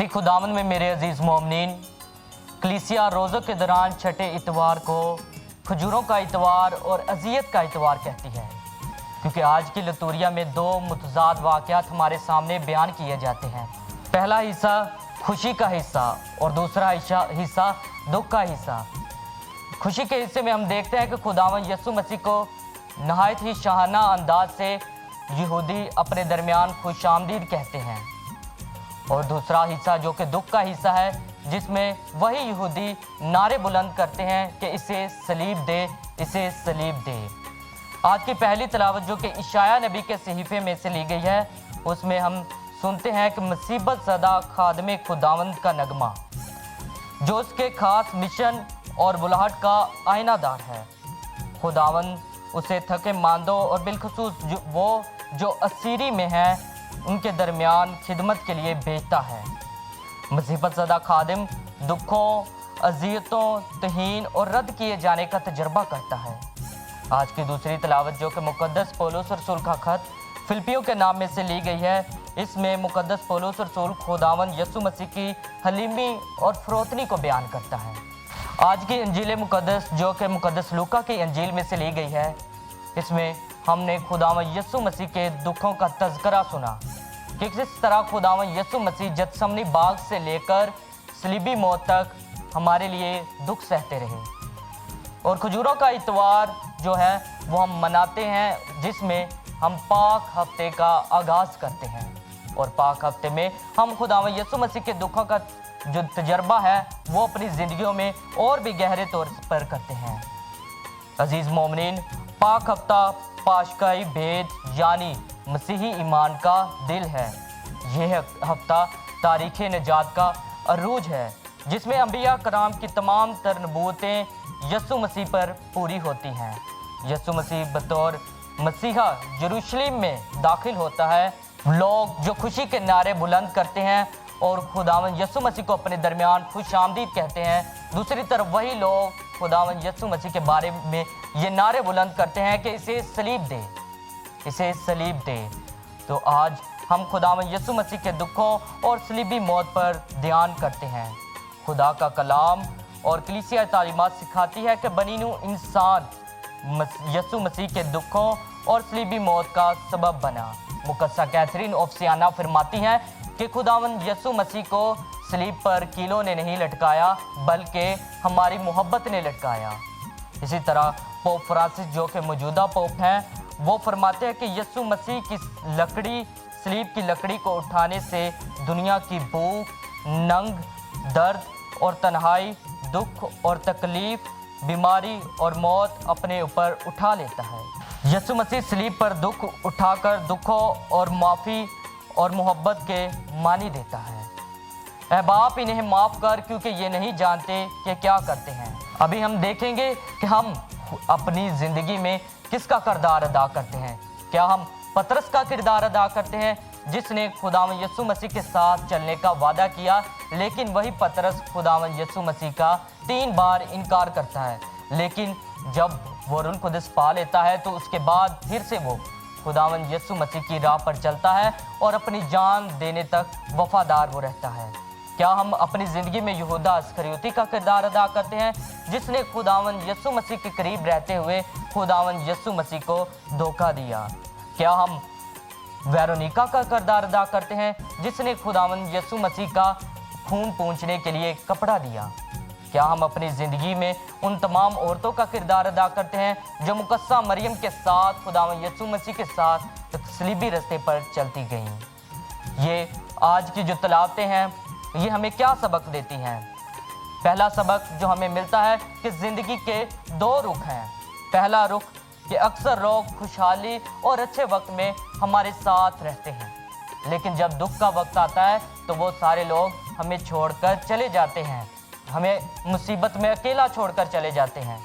खुदावन में मेरे अजीज़ मोमिनीन, कलीसिया रोज़ों के दौरान छठे इतवार को खजूरों का इतवार और अज़ियत का इतवार कहती है, क्योंकि आज की लतूरिया में दो मुतज़ाद वाक़यात हमारे सामने बयान किए जाते हैं। पहला हिस्सा खुशी का हिस्सा और दूसरा हिस्सा दुख का हिस्सा। खुशी के हिस्से में हम देखते हैं कि खुदावन यीशु मसीह को नहायत ही शाहाना अंदाज से यहूदी अपने दरमियान खुशामदीद कहते हैं, और दूसरा हिस्सा जो कि दुख का हिस्सा है, जिसमें वही यहूदी नारे बुलंद करते हैं कि इसे सलीब दे, इसे सलीब दे। आज की पहली तिलावत जो कि इशाया नबी के सहीफे में से ली गई है, उसमें हम सुनते हैं कि मुसीबत ज़दा खादमे खुदावंद का नगमा, जो उसके ख़ास मिशन और बुलाहट का आईनादार है। खुदावंद उसे थके मांदों और बिलखसूस वो जो असीरी में हैं उनके दरमियान खिदमत के लिए भेजता है। मुसीबत ज़दा खादिम दुखों, अज़ियतों, तहीन और रद्द किए जाने का तजर्बा करता है। आज की दूसरी तिलावत जो कि मुक़द्दस पौलुस रसूल का ख़त फिलिपियों के नाम में से ली गई है, इसमें मुक़द्दस पौलुस रसूल खुदावन यीशु मसीह की हलीमी और फ़रोतनी को बयान करता है। आज की इंजील मुक़द्दस जो कि मुक़द्दस लूका की इंजील में से ली गई है, इसमें हमने खुदावन यीशु मसीह के दुखों का तज़करा सुना कि किस तरह खुदावन यीशु मसीह गतसमनी बाग से लेकर सलीबी मौत तक हमारे लिए दुख सहते रहे। और खजूरों का इतवार जो है वो हम मनाते हैं, जिसमें हम पाक हफ्ते का आगाज़ करते हैं, और पाक हफ्ते में हम खुदावन यीशु मसीह के दुखों का जो तजर्बा है वो अपनी ज़िंदगियों में और भी गहरे तौर पर करते हैं। अजीज़ मोमिनीन, पाक हफ्ता पाशकाई भेद यानी मसीही ईमान का दिल है। यह हफ्ता तारीख़ नजात का अरूज है, जिसमें अंबिया कराम की तमाम तर नबूवतें यीशु मसीह पर पूरी होती हैं। यीशु मसीह बतौर मसीहा यरूशलेम में दाखिल होता है। लोग जो खुशी के नारे बुलंद करते हैं और खुदावन यीशु मसीह को अपने दरमियान खुश आमदीद कहते हैं, दूसरी तरफ वही लोग खुदावन यीशु मसीह के बारे में ये नारे बुलंद करते हैं कि इसे सलीब दे, इसे सलीब दे। तो आज हम खुदावन यीशु मसीह के दुखों और सलीबी मौत पर ध्यान करते हैं। खुदा का कलाम और कलीसिया तालीमात सिखाती है कि बनीनू इंसान यीशु मसीह के दुखों और सलीबी मौत का सबब बना। मुकद्दसा कैथरीन ऑफ सियाना फरमाती हैं कि खुदावन यीशु मसीह को सलीब पर कीलों ने नहीं लटकाया, बल्कि हमारी मोहब्बत ने लटकाया। इसी तरह पोप फ्रांसिस जो कि मौजूदा पोप हैं, वो फरमाते हैं कि यीशु मसीह की लकड़ी, सलीब की लकड़ी को उठाने से दुनिया की भूख, नंग, दर्द और तन्हाई, दुख और तकलीफ़, बीमारी और मौत अपने ऊपर उठा लेता है। यीशु मसीह सलीब पर दुख उठाकर दुखों और माफ़ी और मोहब्बत के मानी देता है। ऐ बाप, इन्हें माफ़ कर, क्योंकि ये नहीं जानते कि क्या करते हैं। अभी हम देखेंगे कि हम अपनी ज़िंदगी में किसका किरदार अदा करते हैं। क्या हम पतरस का किरदार अदा करते हैं, जिसने खुदावन यीशु मसीह के साथ चलने का वादा किया, लेकिन वही पतरस खुदावन यीशु मसीह का 3 बार इनकार करता है। लेकिन जब वो रूह कुदस पा लेता है तो उसके बाद फिर से वो खुदावन यीशु मसीह की राह पर चलता है और अपनी जान देने तक वफादार वो रहता है। क्या हम अपनी ज़िंदगी में यहूदा अस्करियोती का किरदार अदा करते हैं, जिसने खुदावन यीशु मसीह के करीब रहते हुए खुदावन यीशु मसीह को धोखा दिया? क्या हम वेरोनिका का किरदार अदा करते हैं, जिसने खुदावन यीशु मसीह का खून पोंछने के लिए कपड़ा दिया? क्या हम अपनी ज़िंदगी में उन तमाम औरतों का किरदार अदा करते हैं जो मुकद्दसा मरियम के साथ खुदावन यीशु मसीह के साथ सलीबी रास्ते पर चलती गईं? ये आज की जो तिलावतें हैं, ये हमें क्या सबक देती हैं? पहला सबक जो हमें मिलता है कि ज़िंदगी के 2 रुख हैं। पहला रुख कि अक्सर लोग खुशहाली और अच्छे वक्त में हमारे साथ रहते हैं, लेकिन जब दुख का वक्त आता है तो वो सारे लोग हमें छोड़कर चले जाते हैं, हमें मुसीबत में अकेला छोड़कर चले जाते हैं।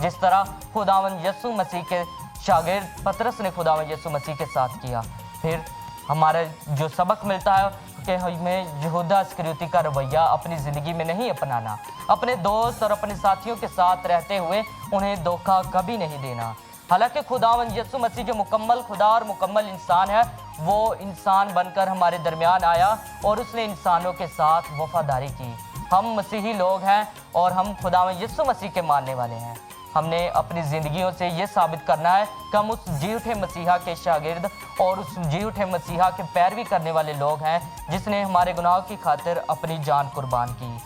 जिस तरह खुदावन यीशु मसीह के शागिर्द पतरस ने खुदावन यीशु मसीह के साथ किया। फिर हमारा जो सबक मिलता है कि हमें यहूदा अस्करियोती का रवैया अपनी ज़िंदगी में नहीं अपनाना। अपने दोस्त और अपने साथियों के साथ रहते हुए उन्हें धोखा कभी नहीं देना। हालांकि खुदावंद यीशु मसीह जो मुकम्मल खुदा और मुकम्मल इंसान है, वो इंसान बनकर हमारे दरमियान आया और उसने इंसानों के साथ वफादारी की। हम मसीही लोग हैं और हम खुदावंद यीशु मसीह के मानने वाले हैं। हमने अपनी ज़िंदगियों से ये साबित करना है कि हम उस जी उठे मसीहा के शागिर्द और उस जी उठे मसीहा के पैरवी करने वाले लोग हैं जिसने हमारे गुनाहों की खातिर अपनी जान कुर्बान की।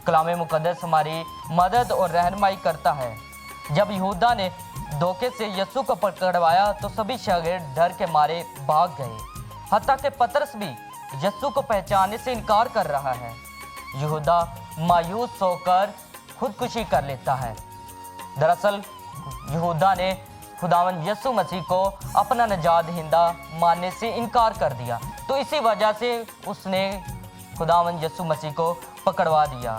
कलाम मुक़द्दस हमारी मदद और रहनुमाई करता है। जब यहूदा ने धोखे से यीशु को पकड़वाया तो सभी शागिर्द डर के मारे भाग गए। हत्ता कि पतरस भी यीशु को पहचानने से इनकार कर रहा है। यहूदा मायूस होकर खुदकुशी कर लेता है। दरअसल यहूदा ने खुदावंद यीशु मसीह को अपना नजात दहिंदा मानने से इनकार कर दिया, तो इसी वजह से उसने खुदावंद यीशु मसीह को पकड़वा दिया।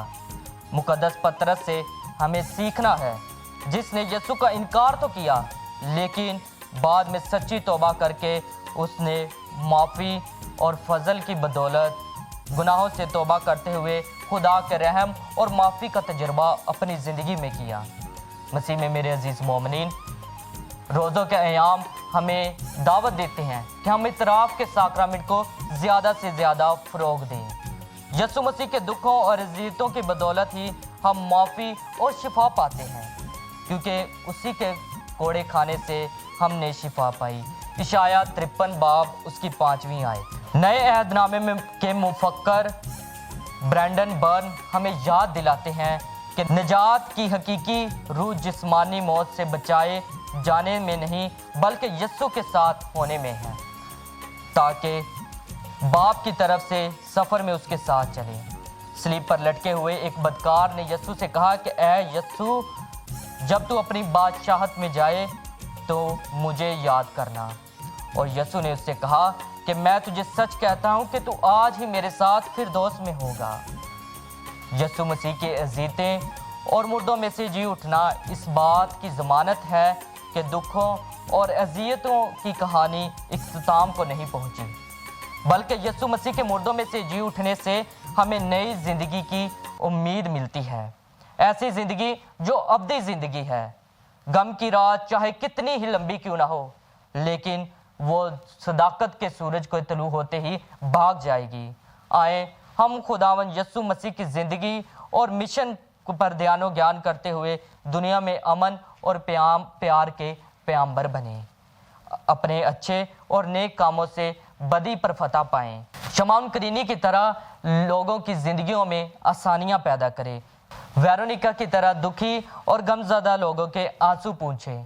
मुकद्दस पतरस से हमें सीखना है, जिसने यीशु का इनकार तो किया लेकिन बाद में सच्ची तौबा करके उसने माफ़ी और फजल की बदौलत गुनाहों से तौबा करते हुए खुदा के रहम और माफ़ी का तजुर्बा अपनी ज़िंदगी में किया। मसीह में मेरे अजीज़ मोमिनीन, रोज़ों के अयाम हमें दावत देते हैं कि हम इतराफ़ के साक्रामेंट को ज़्यादा से ज़्यादा फ़रोग़ दें। यीशु मसीह के दुखों और अज़ियतों की बदौलत ही हम माफ़ी और शिफा पाते हैं, क्योंकि उसी के कोड़े खाने से हमने शिफा पाई। इशाया 53 बाब उसकी 5वीं आयत। नए अहदनामे में के मुफक्कर ब्रैंडन बर्न हमें याद दिलाते हैं कि निजात की हकीकी रूह जिस्मानी मौत से बचाए जाने में नहीं बल्कि यीशु के साथ होने में है, ताकि बाप की तरफ से सफ़र में उसके साथ चले। स्लीप पर लटके हुए एक बदकार ने यीशु से कहा कि ऐ यीशु, जब तू अपनी बादशाहत में जाए तो मुझे याद करना। और यीशु ने उससे कहा कि मैं तुझे सच कहता हूँ कि तू आज ही मेरे साथ फिरदौस में होगा। यीशु मसीह के अज़ीज़ें और मुर्दों में से जी उठना इस बात की ज़मानत है कि दुखों और अज़ियतों की कहानी इख्तिताम को नहीं पहुँची, बल्कि यीशु मसीह के मुर्दों में से जी उठने से हमें नई ज़िंदगी की उम्मीद मिलती है। ऐसी ज़िंदगी जो अबदी ज़िंदगी है। गम की रात चाहे कितनी ही लंबी क्यों ना हो, लेकिन वो सदाकत के सूरज को तलू होते ही भाग जाएगी। आए हम खुदावंद यीशु मसीह की ज़िंदगी और मिशन पर ध्यानो ज्ञान करते हुए दुनिया में अमन और प्यार के प्याम्बर बने। अपने अच्छे और नेक कामों से बदी पर फतह पाएं। शमाम करीनी की तरह लोगों की ज़िंदगियों में आसानियाँ पैदा करें। वेरोनिका की तरह दुखी और गमज़दा लोगों के आंसू पूंछे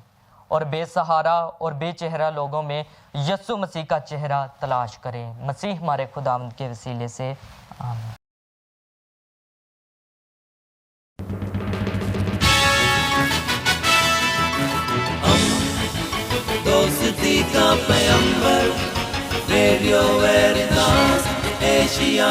और बेसहारा और बेचेहरा लोगों में यीशु मसीह का चेहरा तलाश करें। मसीह हमारे खुदावंद के वसीले से आमीन। दोस्ती का पैगंबर, रेडियो वेरितास एशिया।